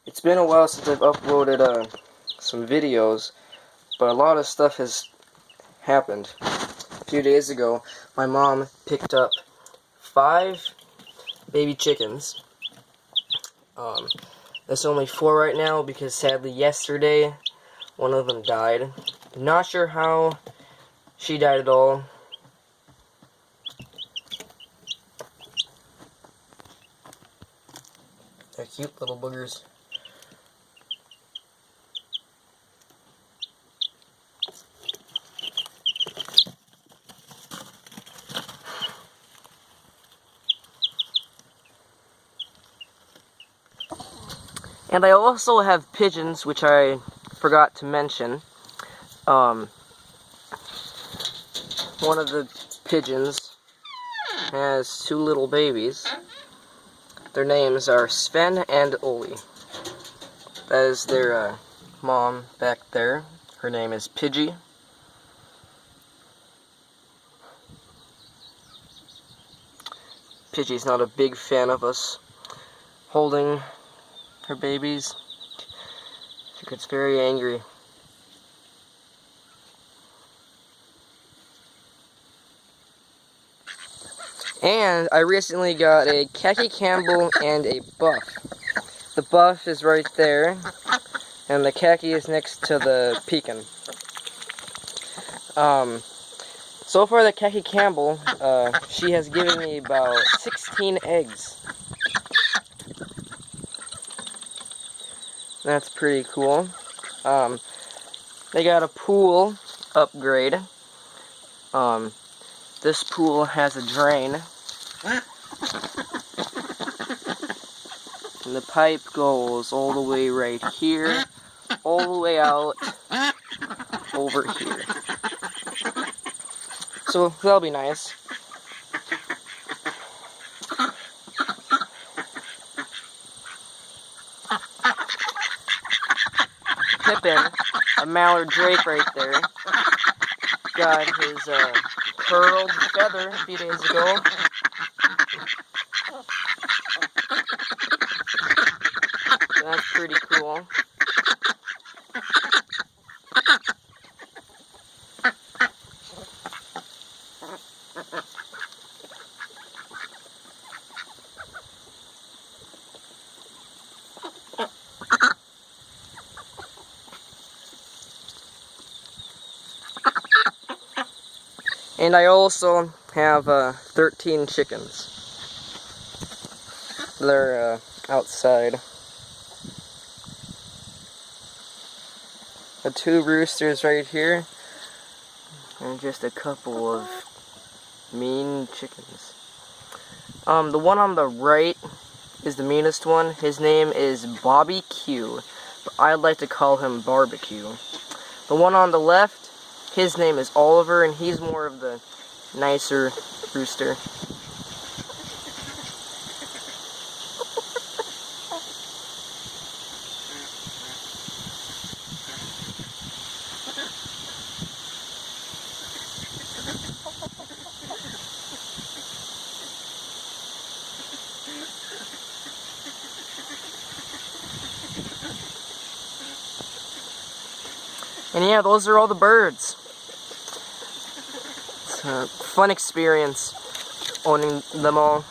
It's been a while since I've uploaded some videos, but a lot of stuff has happened. A few days ago, my mom picked up 5 baby chickens. There's only 4 right now because sadly yesterday one of them died. Not sure how she died at all. They're cute little boogers. And I also have pigeons, which I forgot to mention. One of the pigeons has 2 little babies. Their names are Sven and Oli. That is their mom back there. Her name is Pidgey. Pidgey's not a big fan of us holding her babies. She gets very angry. And I recently got a khaki Campbell and a buff. The buff is right there, and the khaki is next to the pekin. So far the khaki Campbell, she has given me about 16 eggs. That's pretty cool. They got a pool upgrade. This pool has a drain. And the pipe goes all the way right here, all the way out over here. So that'll be nice. Pippin, a mallard drake right there, got his curled feather a few days ago. That's pretty cool. And I also have 13 chickens. They're outside. The 2 roosters right here, and just a couple of mean chickens. The one on the right is the meanest one. His name is Bobby Q, but I'd like to call him Barbecue. The one on the left, his name is Oliver, and he's more of the nicer rooster. And yeah, those are all the birds. It's a fun experience owning them all.